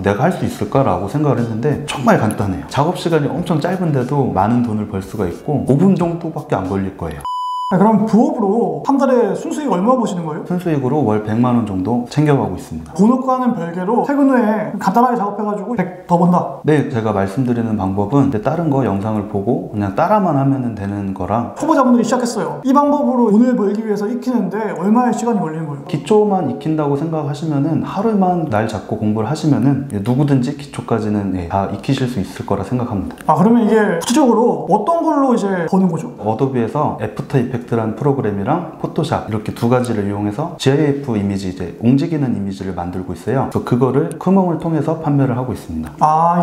내가 할 수 있을까라고 생각을 했는데 정말 간단해요. 작업 시간이 엄청 짧은데도 많은 돈을 벌 수가 있고 5분 정도밖에 안 걸릴 거예요. 그럼 부업으로 한 달에 순수익 얼마 버시는 거예요? 순수익으로 월 100만 원 정도 챙겨가고 있습니다. 본업과는 별개로 퇴근 후에 간단하게 작업해가지고 100 더 번다? 네, 제가 말씀드리는 방법은 다른 거 영상을 보고 그냥 따라만 하면 되는 거랑 초보자분들이 시작했어요. 이 방법으로 돈을 벌기 위해서 익히는데 얼마의 시간이 걸리는 거예요? 기초만 익힌다고 생각하시면은 하루만 날 잡고 공부를 하시면은 누구든지 기초까지는 다 익히실 수 있을 거라 생각합니다. 그러면 이게 구체적으로 어떤 걸로 이제 버는 거죠? 어도비에서 애프터 이펙트라는 프로그램이랑 포토샵 이렇게 두 가지를 이용해서 GIF 이미지, 움직이는 이미지를 만들고 있어요. 그래서 그거를 크몽을 통해서 판매를 하고 있습니다.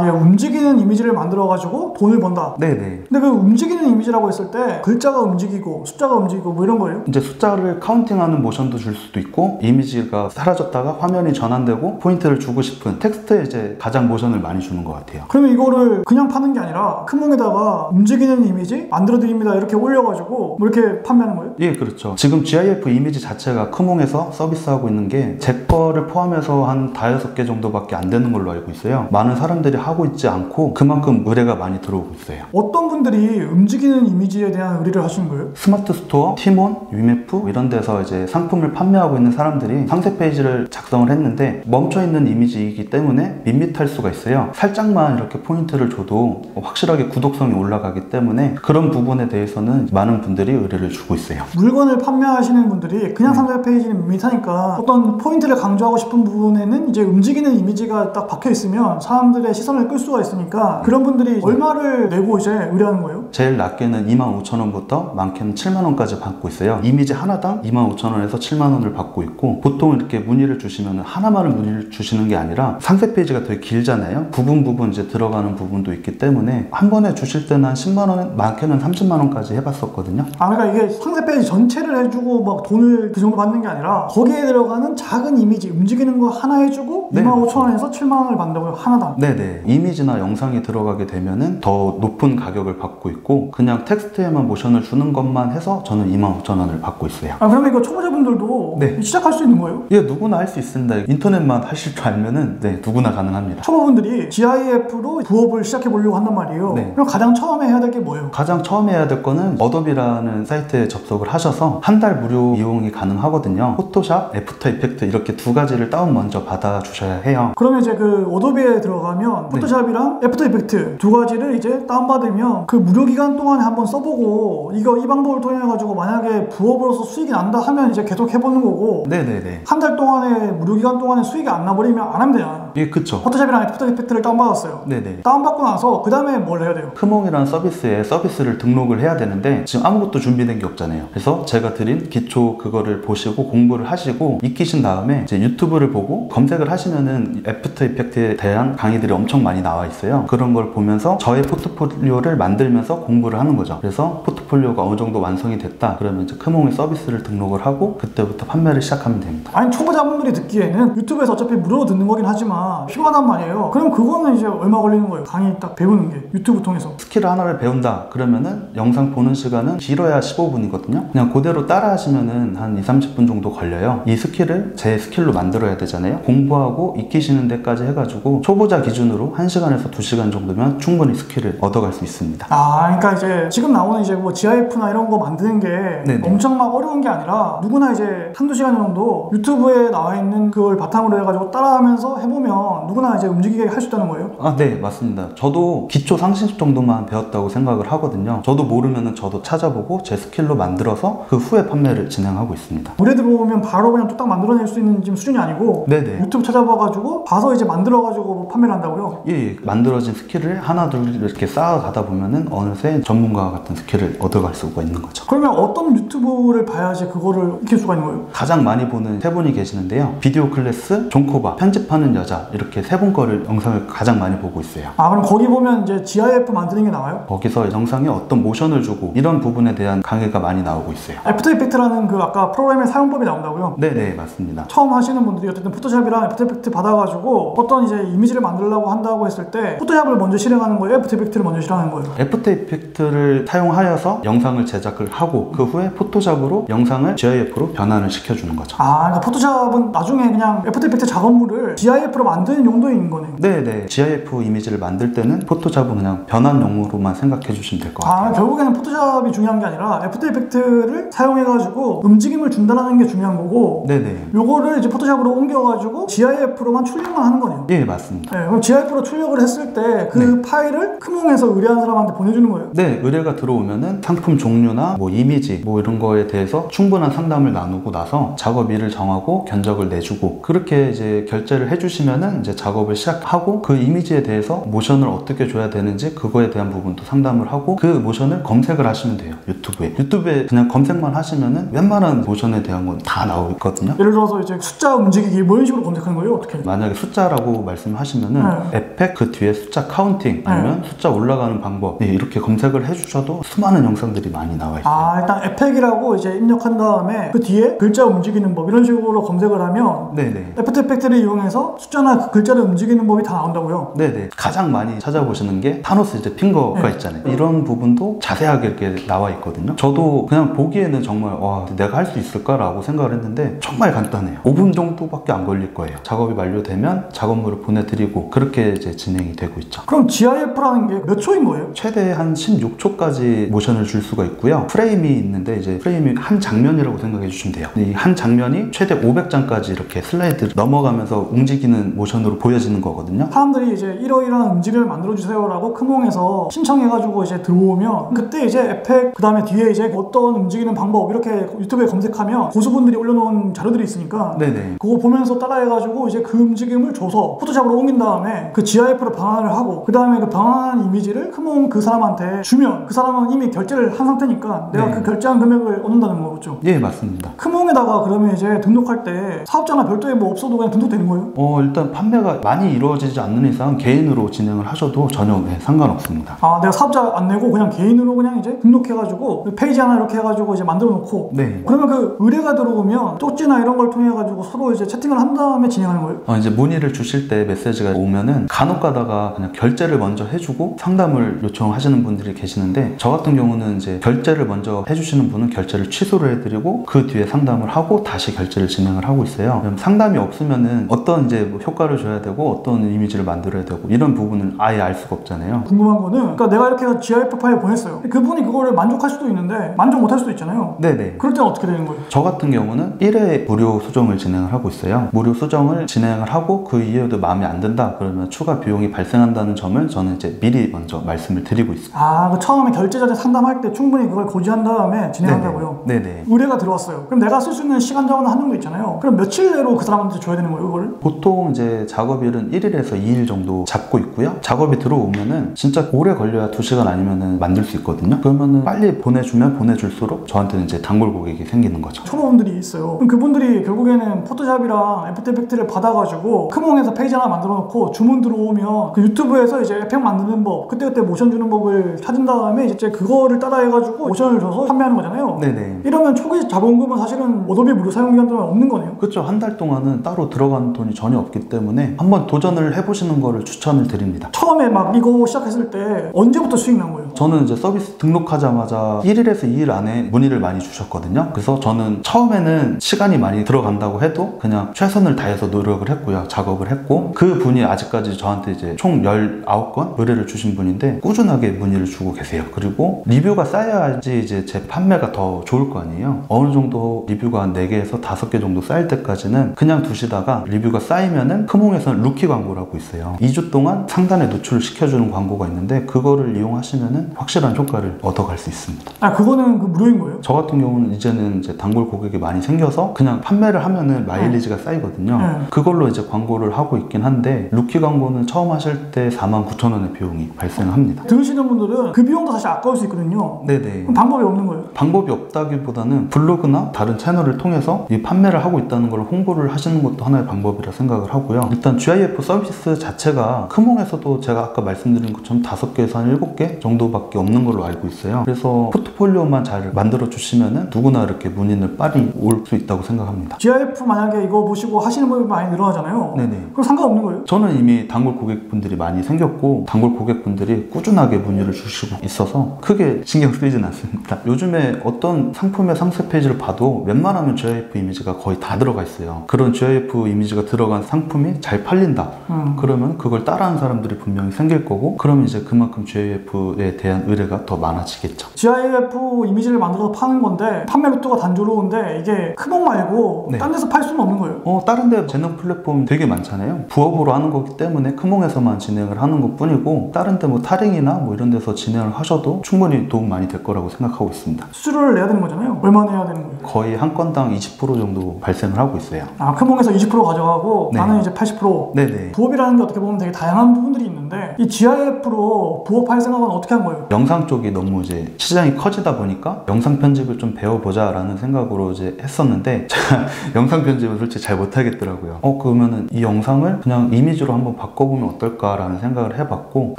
이게 움직이는 이미지를 만들어가지고 돈을 번다? 네네. 근데 그 움직이는 이미지라고 했을 때 글자가 움직이고 숫자가 움직이고 뭐 이런 거예요? 이제 숫자를 카운팅하는 모션도 줄 수도 있고 이미지가 사라졌다가 화면이 전환되고 포인트를 주고 싶은 텍스트에 이제 가장 모션을 많이 주는 것 같아요. 그러면 이거를 그냥 파는 게 아니라 크몽에다가 움직이는 이미지 만들어 드립니다 이렇게 올려가지고 뭐 이렇게 판매하는 거예요? 예, 그렇죠. 지금 GIF 이미지 자체가 크몽에서 서비스하고 있는 게 제 거를 포함해서 한 5-6개 정도밖에 안 되는 걸로 알고 있어요. 많은 사람들이 하고 있지 않고 그만큼 의뢰가 많이 들어오고 있어요. 어떤 분들이 움직이는 이미지에 대한 의뢰를 하시는 거예요? 스마트 스토어, 티몬, 위메프 이런 데서 이제 상품을 판매하고 있는 사람들이 상세 페이지를 작성을 했는데 멈춰있는 이미지이기 때문에 밋밋할 수가 있어요. 살짝만 이렇게 포인트를 줘도 확실하게 구독성이 올라가기 때문에 그런 부분에 대해서는 많은 분들이 의뢰를 주고 있어요. 물건을 판매하시는 분들이 그냥 상세 페이지는 밋밋하니까 어떤 포인트를 강조하고 싶은 부분에는 이제 움직이는 이미지가 딱 박혀 있으면 사람들의 시선을 끌 수가 있으니까 그런 분들이 얼마를 내고 이제 의뢰하는 거예요? 제일 낮게는 25,000원부터 많게는 7만원까지 받고 있어요. 이미지 하나당 25,000원에서 7만원을 받고 있고 보통 이렇게 문의를 주시면 하나만을 문의를 주시는 게 아니라 상세 페이지가 되게 길잖아요. 부분 이제 들어가는 부분도 있기 때문에 한 번에 주실 때는 한 10만원, 많게는 30만원까지 해봤었거든요. 그러니까 이게 상세 페이지 전체를 해주고 막 돈을 그 정도 받는 게 아니라 거기에 들어가는 작은 이미지 움직이는 거 하나 해주고 25,000원에서 7만원을 받는다고요? 하나당? 네네. 이미지나 영상이 들어가게 되면은 더 높은 가격을 받고 있고 그냥 텍스트에만 모션을 주는 것만 해서 저는 25,000원을 받고 있어요. 그러면 이거 초보자분들도 시작할 수 있는 거예요? 예, 누구나 할 수 있습니다. 인터넷만 하실 줄 알면은 누구나 가능합니다. 초보분들이 GIF로 부업을 시작해 보려고 한단 말이에요. 그럼 가장 처음에 해야 될 게 뭐예요? 가장 처음에 해야 될 거는 어도비라는 사이트에 접속을 하셔서 한 달 무료 이용이 가능하거든요. 포토샵, 애프터 이펙트 이렇게 두 가지를 다운 먼저 받아 주셔야 해요. 그러면 이제 그 어도비에 들어가면 포토샵이랑 애프터 이펙트 두 가지를 이제 다운받으면 그 무료 기간 동안에 한번 써보고 이 방법을 통해 가지고 만약에 부업으로서 수익이 난다 하면 이제 계속 해보는 거고 네네네. 한 달 동안에 무료 기간 동안에 수익이 안 나버리면 안 하면 되잖아요. 예, 그쵸. 포토샵이랑 애프터 이펙트를 다운받았어요. 네네. 다운받고 나서 그 다음에 뭘 해야 돼요? 크몽이라는 서비스에 서비스를 등록을 해야 되는데 지금 아무것도 준비된 게 없잖아요. 그래서 제가 드린 기초 그거를 보시고 공부를 하시고 익히신 다음에 이제 유튜브를 보고 검색을 하시면은 애프터 이펙트에 대한 강의들이 엄청 많이 나와 있어요. 그런 걸 보면서 저의 포트폴리오를 만들면서 공부를 하는 거죠. 그래서 포트폴리오가 어느 정도 완성이 됐다 그러면 이제 크몽의 서비스를 등록을 하고 그때부터 판매를 시작하면 됩니다. 아니 초보자분들이 듣기에는 유튜브에서 어차피 무료로 듣는 거긴 하지만 필요하단 말이에요. 그럼 그거는 이제 얼마 걸리는 거예요? 강의 딱 배우는 게 유튜브 통해서. 스킬 하나를 배운다 그러면은 영상 보는 시간은 길어야 15분이거든요. 그냥 그대로 따라 하시면은 한 20-30분 정도 걸려요. 이 스킬을 제 스킬로 만들어야 되잖아요. 공부하고 익히시는 데까지 해가지고 초보자 기준으로 1시간에서 2시간 정도면 충분히 스킬을 얻어갈 수 있습니다. 그러니까 이제 지금 나오는 이제 뭐 GIF나 이런 거 만드는 게 엄청 막 어려운 게 아니라 누구나 이제 1-2시간 정도 유튜브에 나와 있는 그걸 바탕으로 해가지고 따라하면서 해보면 누구나 이제 움직이게 할 수 있다는 거예요? 네, 맞습니다. 저도 기초 상식 정도만 배웠다고 생각을 하거든요. 저도 모르면은 저도 찾아보고 제 스킬로 만들어서 그 후에 판매를 진행하고 있습니다. 물에 들어오면 바로 그냥 뚝딱 만들어낼 수 있는 지금 수준이 아니고 유튜브 찾아봐가지고 봐서 이제 만들어가지고 판매를 한다고요? 예, 만들어진 스킬을 하나 둘 이렇게 쌓아가다 보면은 어느새 전문가 같은 스킬을 얻어갈 수가 있는 거죠. 그러면 어떤 유튜브를 봐야지 그거를 익힐 수가 있는 거예요? 가장 많이 보는 세 분이 계시는데요. 비디오 클래스, 존코바, 편집하는 여자 이렇게 세 분 거를 영상을 가장 많이 보고 있어요. 그럼 거기 보면 이제 GIF 만드는 게 나와요? 거기서 영상에 어떤 모션을 주고 이런 부분에 대한 강의를 이야기가 많이 나오고 있어요. 애프터 이펙트라는 그 아까 프로그램의 사용법이 나온다고요? 네네, 맞습니다. 처음 하시는 분들이 어쨌든 포토샵이랑 애프터 이펙트 받아가지고 어떤 이제 이미지를 만들려고 한다고 했을 때 포토샵을 먼저 실행하는 거예요? 애프터 이펙트를 먼저 실행하는 거예요? 애프터 이펙트를 사용하여서 영상을 제작을 하고 그 후에 포토샵으로 영상을 GIF로 변환을 시켜주는 거죠. 그러니까 포토샵은 나중에 그냥 애프터 이펙트 작업물을 GIF로 만드는 용도인 거네요. 네네, GIF 이미지를 만들 때는 포토샵은 그냥 변환용으로만 생각해 주시면 될 것 같아요. 결국에는 포토샵이 중요한 게 아니라 애프터 이펙트를 사용해가지고 움직임을 준다는 게 중요한 거고 네네. 요거를 이제 포토샵으로 옮겨가지고 GIF로만 출력만 하는 거네요. 예, 맞습니다. 네, 그럼 GIF로 출력을 했을 때 그 파일을 크몽에서 의뢰한 사람한테 보내주는 거예요? 네, 의뢰가 들어오면은 상품 종류나 뭐 이미지 뭐 이런 거에 대해서 충분한 상담을 나누고 나서 작업일을 정하고 견적을 내주고 그렇게 이제 결제를 해주시면은 이제 작업을 시작하고 그 이미지에 대해서 모션을 어떻게 줘야 되는지 그거에 대한 부분도 상담을 하고 그 모션을 검색을 하시면 돼요. 유튜브에 그냥 검색만 하시면은 웬만한 모션에 대한 건 다 나오거든요. 예를 들어서 이제 숫자 움직이기 뭐 이런 식으로 검색하는 거예요? 어떻게? 만약에 숫자라고 말씀하시면은 에펙 그 뒤에 숫자 카운팅 아니면 숫자 올라가는 방법 이렇게 검색을 해주셔도 수많은 영상들이 많이 나와 있어요. 일단 에펙이라고 이제 입력한 다음에 그 뒤에 글자 움직이는 법 이런 식으로 검색을 하면 네네. 애프터 이펙트를 이용해서 숫자나 그 글자를 움직이는 법이 다 나온다고요? 네네. 가장 많이 찾아보시는 게 타노스 이제 핑거가 있잖아요. 이런 부분도 자세하게 이렇게 나와 있거든요. 저도 그냥 보기에는 정말 와 내가 할 수 있을까라고 생각을 했는데 정말 간단해요. 5분 정도밖에 안 걸릴 거예요. 작업이 완료되면 작업물을 보내드리고 그렇게 이제 진행이 되고 있죠. 그럼 GIF라는 게 몇 초인 거예요? 최대 한 16초까지 모션을 줄 수가 있고요. 프레임이 있는데 이제 프레임이 한 장면이라고 생각해 주시면 돼요. 이 한 장면이 최대 500장까지 이렇게 슬라이드 넘어가면서 움직이는 모션으로 보여지는 거거든요. 사람들이 이제 이러이러한 움직임을 만들어주세요라고 크몽에서 신청해가지고 이제 들어오면 그때 이제 에펙 그 다음에 뒤에 이제 어떤 움직이는 방법 이렇게 유튜브에 검색하면 고수분들이 올려놓은 자료들이 있으니까 네네. 그거 보면서 따라해가지고 이제 그 움직임을 줘서 포토샵으로 옮긴 다음에 그 GIF로 방환을 하고 그 다음에 그 방환한 이미지를 크몽 그 사람한테 주면 그 사람은 이미 결제를 한 상태니까 내가 그 결제한 금액을 얻는다는 거죠. 예, 맞습니다. 크몽에다가 그러면 이제 등록할 때 사업자나 별도에 뭐 없어도 그냥 등록되는 거예요? 일단 판매가 많이 이루어지지 않는 이상 개인으로 진행을 하셔도 전혀 상관없습니다. 내가 사업자 안 내고 그냥 개인으로 그냥 이제 등록해가지고 페이지 하나 이렇게 해가지고 이제 만들어 놓고 네. 그러면 그 의뢰가 들어오면 쪽지나 이런 걸 통해 가지고 서로 이제 채팅을 한 다음에 진행하는 거예요? 이제 문의를 주실 때 메시지가 오면은 간혹 가다가 그냥 결제를 먼저 해주고 상담을 요청하시는 분들이 계시는데 저 같은 경우는 이제 결제를 먼저 해주시는 분은 결제를 취소를 해드리고 그 뒤에 상담을 하고 다시 결제를 진행을 하고 있어요. 그럼 상담이 없으면은 어떤 이제 뭐 효과를 줘야 되고 어떤 이미지를 만들어야 되고 이런 부분을 아예 알 수가 없잖아요. 궁금한 거는 그러니까 내가 이렇게 GIF 파일 보냈어요. 그분이 그거를 만족할 수도 있는데 만족 못할 수도 있잖아요. 네네. 그럴 때는 어떻게 되는 거예요? 저 같은 경우는 1회 무료 수정을 진행을 하고 있어요. 무료 수정을 진행을 하고 그 이후에도 마음에 안 든다 그러면 추가 비용이 발생한다는 점을 저는 이제 미리 먼저 말씀을 드리고 있습니다. 그 처음에 결제자재 상담할 때 충분히 그걸 고지한 다음에 진행한다고요? 네네. 의뢰가 들어왔어요. 그럼 내가 쓸 수 있는 시간 정한 한 정도 있잖아요. 그럼 며칠 내로 그 사람한테 줘야 되는 거예요, 그걸? 보통 이제 작업일은 1일에서 2일 정도 잡고 있고요. 작업이 들어오면은 진짜 오래 걸려야 2시간 아니면은 만들 수 있거든요. 그러면은 빨리 보내주면 보내줄수록 저한테는 이제 단골 고객이 생기는 거죠. 초보분들이 있어요. 그럼 그분들이 결국에는 포토샵이랑 애프터 이펙트를 받아가지고 크몽에서 페이지 하나 만들어 놓고 주문 들어오면 그 유튜브에서 이제 에펙 만드는 법 그때그때 모션 주는 법을 찾은 다음에 이제 그거를 따라해가지고 모션을 줘서 판매하는 거잖아요. 네네. 이러면 초기 자본금은 사실은 어도비 무료 사용 기간 동안 없는 거네요. 그렇죠. 한 달 동안은 따로 들어가는 돈이 전혀 없기 때문에 한번 도전을 해보시는 거를 추천을 드립니다. 처음에 막 이거 시작했을 때 언제부터 수익 난 거예요? 저는 이제 서비스 등록하자마자 1일에서 2일 안에 문의를 많이 주셨거든요. 그래서 저는 처음에는 시간이 많이 들어간다고 해도 그냥 최선을 다해서 노력을 했고요. 작업을 했고 그 분이 아직까지 저한테 이제 총 19건 의뢰를 주신 분인데 꾸준하게 문의를 주고 계세요. 그리고 리뷰가 쌓여야지 이제 제 판매가 더 좋을 거 아니에요. 어느 정도 리뷰가 한 4개에서 5개 정도 쌓일 때까지는 그냥 두시다가 리뷰가 쌓이면은 크몽에서는 루키 광고를 하고 있어요. 2주 동안 상단에 노출을 시켜주는 광고가 있는데 그거를 이용하시면은 확실한 효과를 얻어갈 수 있습니다. 그거는 그 무료인 거예요? 저 같은 경우는 이제는 이제 단골 고객이 많이 생겨서 그냥 판매를 하면은 마일리지가 쌓이거든요. 그걸로 이제 광고를 하고 있긴 한데 루키 광고는 처음 하실 때 49,000원의 비용이 발생합니다. 들으시는 분들은 그 비용도 사실 아까울 수 있거든요. 네네. 그럼 방법이 없는 거예요? 방법이 없다기보다는 블로그나 다른 채널을 통해서 이 판매를 하고 있다는 걸 홍보를 하시는 것도 하나의 방법이라 생각을 하고요. 일단 GIF 서비스 자체가 크몽에서도 제가 아까 말씀드린 것처럼 5개에서 한 7개 정도밖에 정도밖에 없는 걸로 알고 있어요. 그래서 포트폴리오만 잘 만들어 주시면은 누구나 이렇게 문의는 빨리 올 수 있다고 생각합니다. GIF 만약에 이거 보시고 하시는 분이 많이 늘어나잖아요. 네네. 그럼 상관없는 거예요? 저는 이미 단골 고객분들이 많이 생겼고 단골 고객분들이 꾸준하게 문의를 주시고 있어서 크게 신경 쓰이진 않습니다. 요즘에 어떤 상품의 상세 페이지를 봐도 웬만하면 GIF 이미지가 거의 다 들어가 있어요. 그런 GIF 이미지가 들어간 상품이 잘 팔린다. 그러면 그걸 따라하는 사람들이 분명히 생길 거고, 그러면 이제 그만큼 GIF에 대한 의뢰가 더 많아지겠죠. GIF 이미지를 만들어서 파는 건데 판매 루트가 단조로운데 이게 크목 말고 네. 딴 데서 팔 수는 없는 거예요? 다른 데 재능 플랫폼 되게 많잖아요. 부업으로 하는 거기 때문에 크몽에서만 진행을 하는 것 뿐이고, 다른 데 뭐 타링이나 뭐 이런 데서 진행을 하셔도 충분히 도움 많이 될 거라고 생각하고 있습니다. 수수료를 내야 되는 거잖아요. 얼마 내야 되는 거예요? 거의 한 건당 20% 정도 발생을 하고 있어요. 크몽에서 20% 가져가고 네. 나는 이제 80%. 네네. 부업이라는 게 어떻게 보면 되게 다양한 부분들이 있는데 이 GIF로 부업할 생각은 어떻게 한 거예요? 영상 쪽이 너무 이제 시장이 커지다 보니까 영상 편집을 좀 배워보자 라는 생각으로 이제 했었는데, 제가 영상 편집은 솔직히 잘 못하겠더라고요. 그러면은 이 영상을 그냥 이미지로 한번 바꿔보면 어떨까 라는 생각을 해봤고,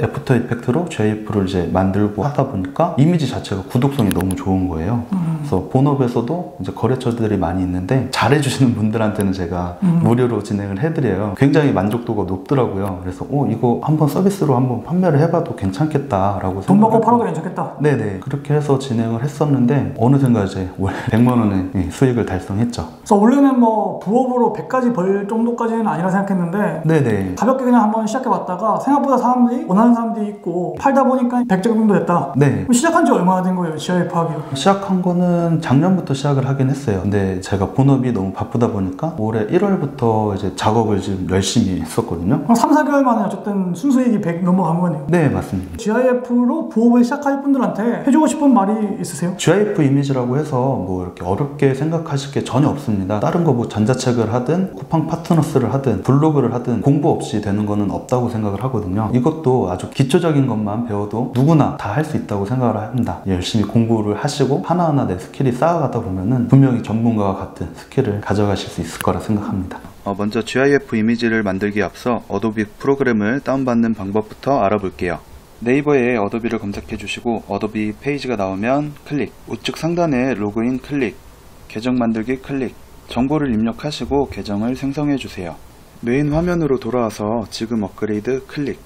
애프터 이펙트로 GIF를 이제 만들고 하다 보니까 이미지 자체가 구독성이 너무 좋은 거예요. 그래서 본업에서도 이제 거래처들이 많이 있는데 잘해주시는 분들한테는 제가 무료로 진행을 해드려요. 굉장히 만족도가 높더라고요. 그래서 이거 한번 서비스로 한번 판매를 해봐도 괜찮겠다라고 돈 받고 팔아도 괜찮겠다. 네네. 그렇게 해서 진행을 했었는데 어느샌가 이제 월 100만 원의 수익을 달성했죠. 그래서 원래는 뭐 부업으로 100까지 벌 정도까지는 아니라 생각했는데 네네. 가볍게 그냥 한번 시작해봤다가 생각보다 사람들이 원하는 사람들이 있고 팔다 보니까 100점 정도 됐다. 네. 그럼 시작한 지 얼마나 된 거예요? GIF 하기로? 시작한 거는 작년부터 시작을 하긴 했어요. 근데 제가 본업이 너무 바쁘다 보니까 올해 1월부터 이제 작업을 지금 열심히 했었거든요. 그럼 3, 4개월 만에 어쨌든 순수익이 100 넘어간 거네요. 네, 맞습니다. GIF로 부업을 시작할 분들한테 해주고 싶은 말이 있으세요? GIF 이미지라고 해서 뭐 이렇게 어렵게 생각하실 게 전혀 없습니다. 다른 거 뭐 전자책을 하든 쿠팡 파트너스를 하든 블로그를 하든 공부 없이 되는 거는 없다고 생각을 하거든요. 이것도 아주 기초적인 것만 배워도 누구나 다 할 수 있다고 생각을 합니다. 열심히 공부를 하시고 하나하나 내 스킬이 쌓아가다 보면은 분명히 전문가와 같은 스킬을 가져가실 수 있을 거라 생각합니다. 먼저 GIF 이미지를 만들기에 앞서 어도비 프로그램을 다운받는 방법부터 알아볼게요. 네이버에 어도비를 검색해 주시고 어도비 페이지가 나오면 클릭, 우측 상단에 로그인 클릭, 계정 만들기 클릭, 정보를 입력하시고 계정을 생성해 주세요. 메인 화면으로 돌아와서 지금 업그레이드 클릭,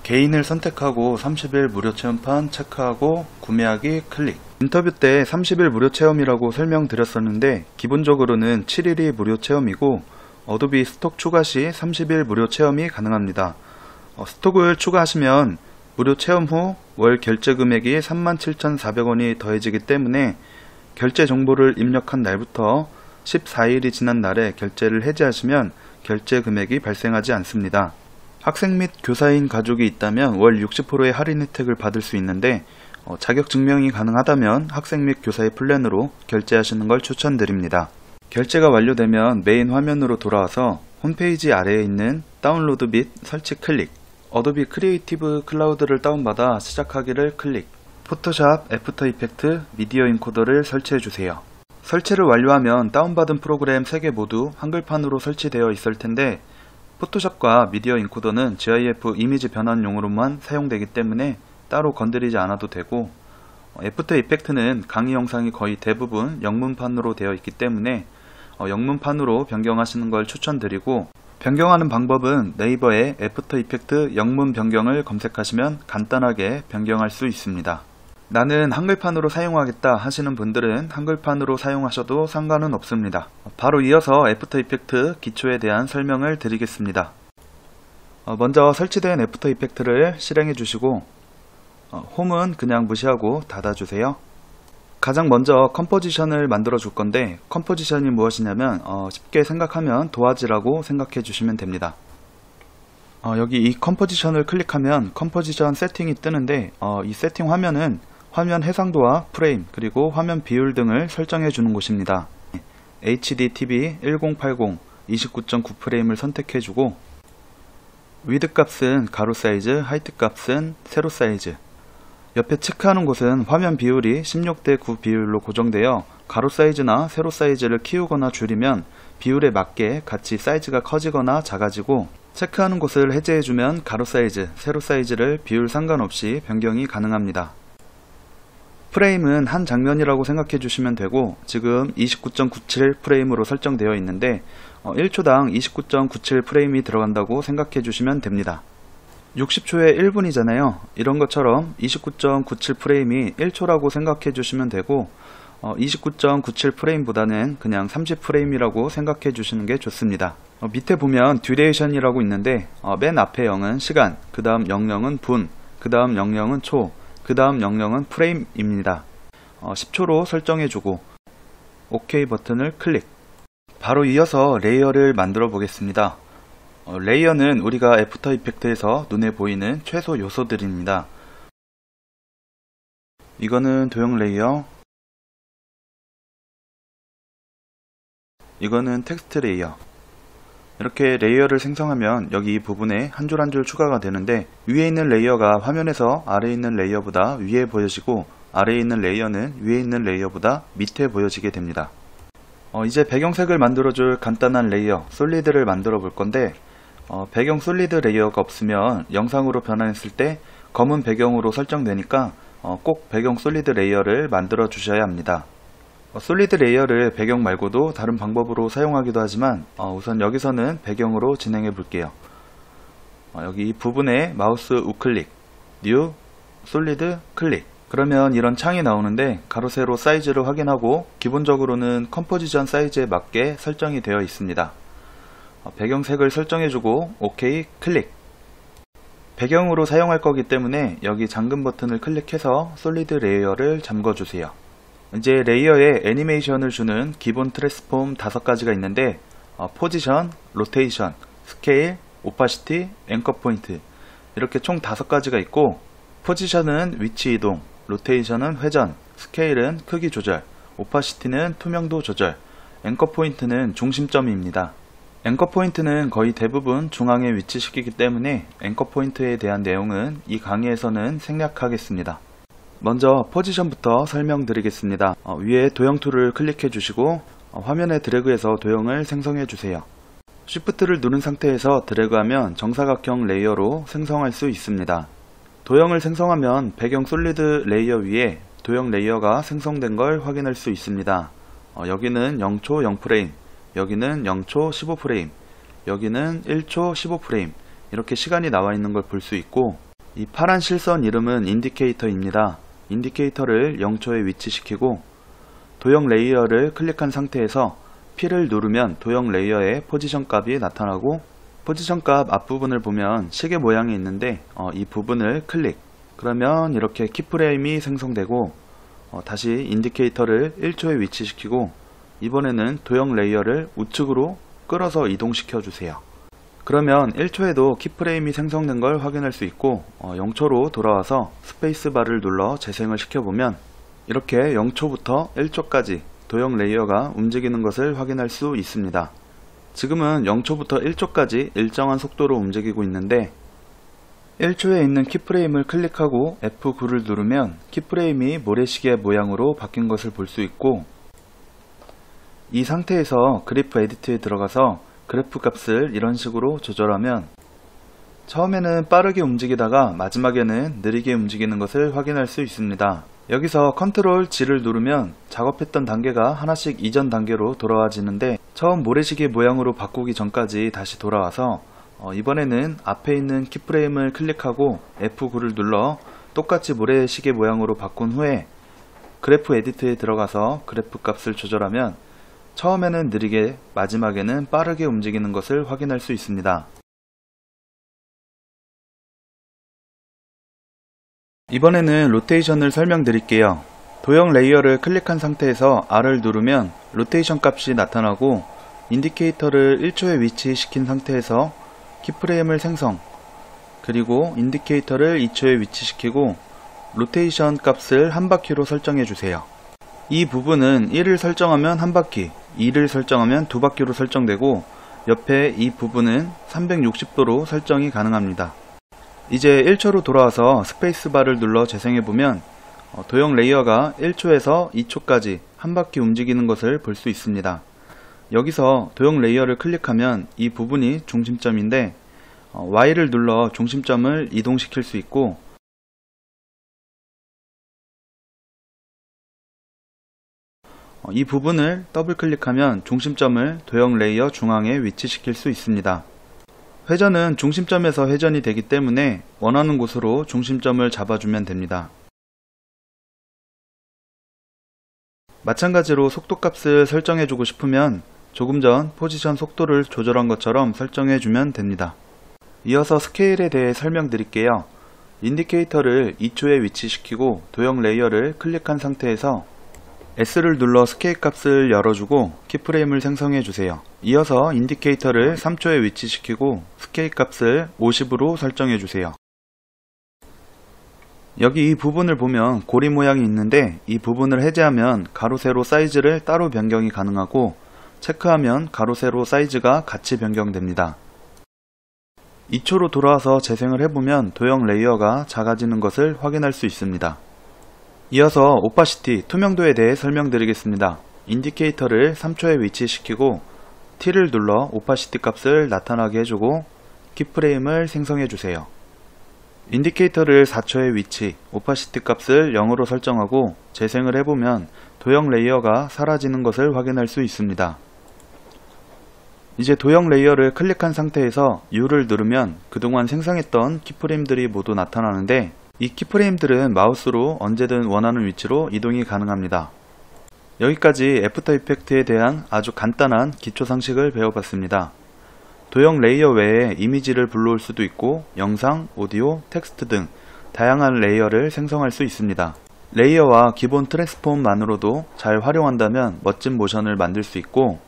개인을 선택하고 30일 무료 체험판 체크하고 구매하기 클릭. 인터뷰 때 30일 무료 체험이라고 설명드렸었는데 기본적으로는 7일이 무료 체험이고 어도비 스톡 추가 시 30일 무료 체험이 가능합니다. 스톡을 추가하시면 무료 체험 후 월 결제 금액이 37,400원이 더해지기 때문에 결제 정보를 입력한 날부터 14일이 지난 날에 결제를 해지하시면 결제 금액이 발생하지 않습니다. 학생 및 교사인 가족이 있다면 월 60%의 할인 혜택을 받을 수 있는데 자격 증명이 가능하다면 학생 및 교사의 플랜으로 결제하시는 걸 추천드립니다. 결제가 완료되면 메인 화면으로 돌아와서 홈페이지 아래에 있는 다운로드 및 설치 클릭, 어도비 크리에이티브 클라우드를 다운받아 시작하기를 클릭, 포토샵, 애프터 이펙트, 미디어 인코더를 설치해주세요. 설치를 완료하면 다운받은 프로그램 3개 모두 한글판으로 설치되어 있을 텐데 포토샵과 미디어 인코더는 GIF 이미지 변환용으로만 사용되기 때문에 따로 건드리지 않아도 되고, 애프터 이펙트는 강의 영상이 거의 대부분 영문판으로 되어 있기 때문에 영문판으로 변경하시는 걸 추천드리고, 변경하는 방법은 네이버에 애프터 이펙트 영문 변경을 검색하시면 간단하게 변경할 수 있습니다. 나는 한글판으로 사용하겠다 하시는 분들은 한글판으로 사용하셔도 상관은 없습니다. 바로 이어서 애프터 이펙트 기초에 대한 설명을 드리겠습니다. 먼저 설치된 애프터 이펙트를 실행해 주시고 홈은 그냥 무시하고 닫아주세요. 가장 먼저 컴포지션을 만들어 줄 건데, 컴포지션이 무엇이냐면 쉽게 생각하면 도화지라고 생각해 주시면 됩니다. 여기 이 컴포지션을 클릭하면 컴포지션 세팅이 뜨는데 이 세팅 화면은 화면 해상도와 프레임 그리고 화면 비율 등을 설정해 주는 곳입니다. HDTV 1080 29.9프레임을 선택해 주고, 위드 값은 가로 사이즈, 하이트 값은 세로 사이즈, 옆에 체크하는 곳은 화면 비율이 16대 9 비율로 고정되어 가로 사이즈나 세로 사이즈를 키우거나 줄이면 비율에 맞게 같이 사이즈가 커지거나 작아지고, 체크하는 곳을 해제해주면 가로 사이즈, 세로 사이즈를 비율 상관없이 변경이 가능합니다. 프레임은 한 장면이라고 생각해 주시면 되고, 지금 29.97 프레임으로 설정되어 있는데 1초당 29.97 프레임이 들어간다고 생각해 주시면 됩니다. 60초에 1분이잖아요. 이런 것처럼 29.97 프레임이 1초라고 생각해 주시면 되고, 29.97 프레임보다는 그냥 30 프레임이라고 생각해 주시는 게 좋습니다. 밑에 보면 듀레이션이라고 있는데 맨 앞에 0은 시간, 그 다음 00은 분, 그 다음 00은 초, 그 다음 00은 프레임입니다. 10초로 설정해주고 OK 버튼을 클릭. 바로 이어서 레이어를 만들어 보겠습니다. 레이어는 우리가 애프터 이펙트에서 눈에 보이는 최소 요소들입니다. 이거는 도형 레이어, 이거는 텍스트 레이어. 이렇게 레이어를 생성하면 여기 이 부분에 한 줄 한 줄 추가가 되는데, 위에 있는 레이어가 화면에서 아래에 있는 레이어보다 위에 보여지고, 아래에 있는 레이어는 위에 있는 레이어보다 밑에 보여지게 됩니다. 이제 배경색을 만들어줄 간단한 레이어 솔리드를 만들어 볼 건데, 배경 솔리드 레이어가 없으면 영상으로 변환했을 때 검은 배경으로 설정되니까 꼭 배경 솔리드 레이어를 만들어 주셔야 합니다. 솔리드 레이어를 배경 말고도 다른 방법으로 사용하기도 하지만 우선 여기서는 배경으로 진행해 볼게요. 여기 이 부분에 마우스 우클릭, 뉴, 솔리드 클릭. 그러면 이런 창이 나오는데, 가로 세로 사이즈를 확인하고 기본적으로는 컴포지션 사이즈에 맞게 설정이 되어 있습니다. 배경색을 설정해주고 OK 클릭. 배경으로 사용할 거기 때문에 여기 잠금 버튼을 클릭해서 솔리드 레이어를 잠궈주세요. 이제 레이어에 애니메이션을 주는 기본 트랜스폼 5가지가 있는데, 포지션, 로테이션, 스케일, 오파시티, 앵커 포인트, 이렇게 총 5가지가 있고, 포지션은 위치 이동, 로테이션은 회전, 스케일은 크기 조절, 오파시티는 투명도 조절, 앵커 포인트는 중심점입니다. 앵커 포인트는 거의 대부분 중앙에 위치시키기 때문에 앵커 포인트에 대한 내용은 이 강의에서는 생략하겠습니다. 먼저 포지션부터 설명드리겠습니다. 위에 도형 툴을 클릭해 주시고 화면에 드래그해서 도형을 생성해 주세요. Shift를 누른 상태에서 드래그하면 정사각형 레이어로 생성할 수 있습니다. 도형을 생성하면 배경 솔리드 레이어 위에 도형 레이어가 생성된 걸 확인할 수 있습니다. 여기는 0초 0프레임, 여기는 0초 15프레임, 여기는 1초 15프레임, 이렇게 시간이 나와 있는 걸 볼 수 있고, 이 파란 실선 이름은 인디케이터입니다. 인디케이터를 0초에 위치시키고 도형 레이어를 클릭한 상태에서 P를 누르면 도형 레이어의 포지션 값이 나타나고, 포지션 값 앞부분을 보면 시계 모양이 있는데 이 부분을 클릭. 그러면 이렇게 키프레임이 생성되고, 다시 인디케이터를 1초에 위치시키고 이번에는 도형 레이어를 우측으로 끌어서 이동시켜 주세요. 그러면 1초에도 키프레임이 생성된 걸 확인할 수 있고 0초로 돌아와서 스페이스바를 눌러 재생을 시켜보면 이렇게 0초부터 1초까지 도형 레이어가 움직이는 것을 확인할 수 있습니다. 지금은 0초부터 1초까지 일정한 속도로 움직이고 있는데, 1초에 있는 키프레임을 클릭하고 F9를 누르면 키프레임이 모래시계 모양으로 바뀐 것을 볼 수 있고, 이 상태에서 그래프 에디트에 들어가서 그래프 값을 이런 식으로 조절하면 처음에는 빠르게 움직이다가 마지막에는 느리게 움직이는 것을 확인할 수 있습니다. 여기서 컨트롤 G를 누르면 작업했던 단계가 하나씩 이전 단계로 돌아와지는데, 처음 모래시계 모양으로 바꾸기 전까지 다시 돌아와서 이번에는 앞에 있는 키프레임을 클릭하고 F9를 눌러 똑같이 모래시계 모양으로 바꾼 후에 그래프 에디트에 들어가서 그래프 값을 조절하면 처음에는 느리게, 마지막에는 빠르게 움직이는 것을 확인할 수 있습니다. 이번에는 로테이션을 설명드릴게요. 도형 레이어를 클릭한 상태에서 R을 누르면 로테이션 값이 나타나고, 인디케이터를 1초에 위치시킨 상태에서 키프레임을 생성, 그리고 인디케이터를 2초에 위치시키고 로테이션 값을 한 바퀴로 설정해 주세요. 이 부분은 1을 설정하면 한 바퀴, 2를 설정하면 두 바퀴로 설정되고, 옆에 이 부분은 360도로 설정이 가능합니다. 이제 1초로 돌아와서 스페이스바를 눌러 재생해보면 도형 레이어가 1초에서 2초까지 한 바퀴 움직이는 것을 볼 수 있습니다. 여기서 도형 레이어를 클릭하면 이 부분이 중심점인데 Y를 눌러 중심점을 이동시킬 수 있고, 이 부분을 더블 클릭하면 중심점을 도형 레이어 중앙에 위치시킬 수 있습니다. 회전은 중심점에서 회전이 되기 때문에 원하는 곳으로 중심점을 잡아주면 됩니다. 마찬가지로 속도값을 설정해주고 싶으면 조금 전 포지션 속도를 조절한 것처럼 설정해주면 됩니다. 이어서 스케일에 대해 설명드릴게요. 인디케이터를 2초에 위치시키고 도형 레이어를 클릭한 상태에서 S를 눌러 스케일 값을 열어주고 키프레임을 생성해주세요. 이어서 인디케이터를 3초에 위치시키고 스케일 값을 50으로 설정해주세요. 여기 이 부분을 보면 고리 모양이 있는데 이 부분을 해제하면 가로 세로 사이즈를 따로 변경이 가능하고 체크하면 가로 세로 사이즈가 같이 변경됩니다. 2초로 돌아와서 재생을 해보면 도형 레이어가 작아지는 것을 확인할 수 있습니다. 이어서 오파시티, 투명도에 대해 설명드리겠습니다. 인디케이터를 3초에 위치시키고 T를 눌러 오파시티 값을 나타나게 해주고 키프레임을 생성해주세요. 인디케이터를 4초에 위치, 오파시티 값을 0으로 설정하고 재생을 해보면 도형 레이어가 사라지는 것을 확인할 수 있습니다. 이제 도형 레이어를 클릭한 상태에서 U를 누르면 그동안 생성했던 키프레임들이 모두 나타나는데 이 키프레임들은 마우스로 언제든 원하는 위치로 이동이 가능합니다. 여기까지 애프터 이펙트에 대한 아주 간단한 기초 상식을 배워봤습니다. 도형 레이어 외에 이미지를 불러올 수도 있고 영상, 오디오, 텍스트 등 다양한 레이어를 생성할 수 있습니다. 레이어와 기본 트랜스폼만으로도 잘 활용한다면 멋진 모션을 만들 수 있고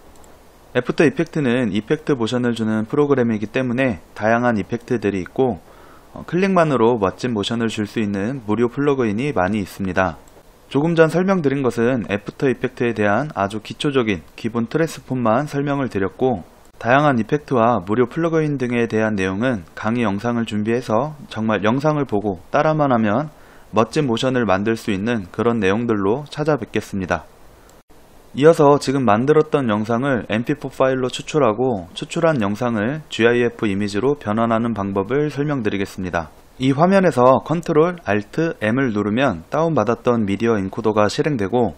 애프터 이펙트는 이펙트 모션을 주는 프로그램이기 때문에 다양한 이펙트들이 있고 클릭만으로 멋진 모션을 줄 수 있는 무료 플러그인이 많이 있습니다. 조금 전 설명드린 것은 애프터 이펙트에 대한 아주 기초적인 기본 트랜스폼만 설명을 드렸고 다양한 이펙트와 무료 플러그인 등에 대한 내용은 강의 영상을 준비해서 정말 영상을 보고 따라만 하면 멋진 모션을 만들 수 있는 그런 내용들로 찾아뵙겠습니다. 이어서 지금 만들었던 영상을 mp4 파일로 추출하고 추출한 영상을 GIF 이미지로 변환하는 방법을 설명드리겠습니다. 이 화면에서 Ctrl, Alt, M을 누르면 다운받았던 미디어 인코더가 실행되고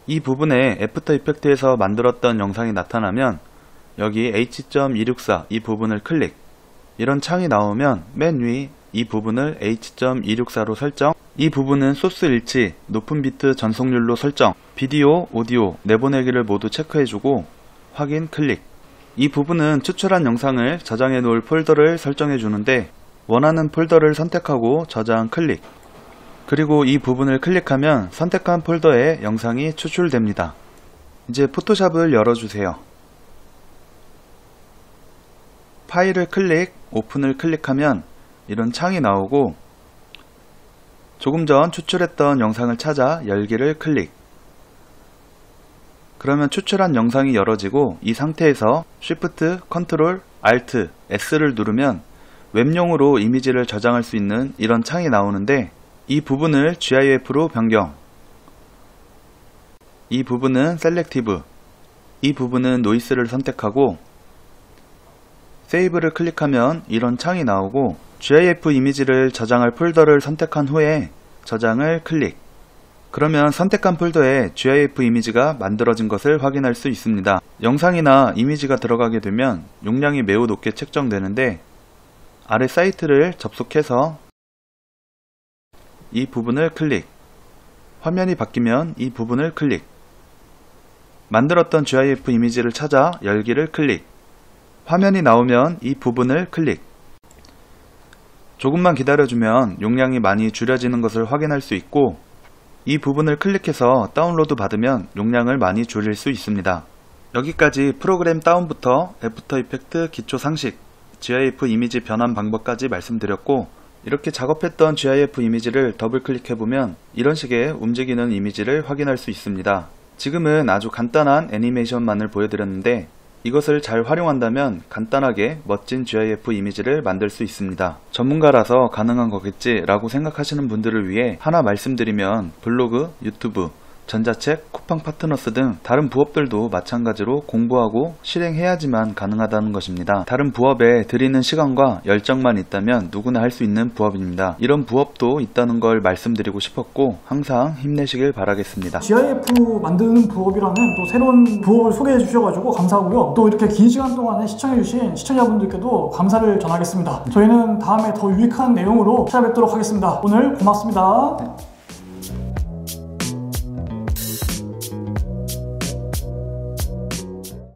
이 부분에 애프터 이펙트에서 만들었던 영상이 나타나면 여기 H.264 이 부분을 클릭, 이런 창이 나오면 맨 위 이 부분을 H.264로 설정, 이 부분은 소스 일치, 높은 비트 전송률로 설정, 비디오, 오디오, 내보내기를 모두 체크해주고 확인 클릭. 이 부분은 추출한 영상을 저장해 놓을 폴더를 설정해 주는데 원하는 폴더를 선택하고 저장 클릭. 그리고 이 부분을 클릭하면 선택한 폴더에 영상이 추출됩니다. 이제 포토샵을 열어주세요. 파일을 클릭, 오픈을 클릭하면 이런 창이 나오고 조금 전 추출했던 영상을 찾아 열기를 클릭. 그러면 추출한 영상이 열어지고 이 상태에서 Shift, Ctrl, Alt, S를 누르면 웹용으로 이미지를 저장할 수 있는 이런 창이 나오는데 이 부분을 GIF로 변경, 이 부분은 Selective, 이 부분은 노이스를 선택하고 세이브를 클릭하면 이런 창이 나오고 GIF 이미지를 저장할 폴더를 선택한 후에 저장을 클릭. 그러면 선택한 폴더에 GIF 이미지가 만들어진 것을 확인할 수 있습니다. 영상이나 이미지가 들어가게 되면 용량이 매우 높게 책정되는데 아래 사이트를 접속해서 이 부분을 클릭, 화면이 바뀌면 이 부분을 클릭, 만들었던 GIF 이미지를 찾아 열기를 클릭, 화면이 나오면 이 부분을 클릭. 조금만 기다려주면 용량이 많이 줄여지는 것을 확인할 수 있고 이 부분을 클릭해서 다운로드 받으면 용량을 많이 줄일 수 있습니다. 여기까지 프로그램 다운부터 애프터 이펙트 기초 상식, GIF 이미지 변환 방법까지 말씀드렸고 이렇게 작업했던 GIF 이미지를 더블 클릭해보면 이런 식의 움직이는 이미지를 확인할 수 있습니다. 지금은 아주 간단한 애니메이션만을 보여드렸는데 이것을 잘 활용한다면 간단하게 멋진 GIF 이미지를 만들 수 있습니다. 전문가라서 가능한 거겠지 라고 생각하시는 분들을 위해 하나 말씀드리면 블로그, 유튜브, 전자책, 쿠팡 파트너스 등 다른 부업들도 마찬가지로 공부하고 실행해야지만 가능하다는 것입니다. 다른 부업에 들이는 시간과 열정만 있다면 누구나 할 수 있는 부업입니다. 이런 부업도 있다는 걸 말씀드리고 싶었고 항상 힘내시길 바라겠습니다. GIF 만드는 부업이라는 또 새로운 부업을 소개해 주셔가지고 감사하고요. 또 이렇게 긴 시간 동안에 시청해주신 시청자분들께도 감사를 전하겠습니다. 저희는 다음에 더 유익한 내용으로 찾아뵙도록 하겠습니다. 오늘 고맙습니다.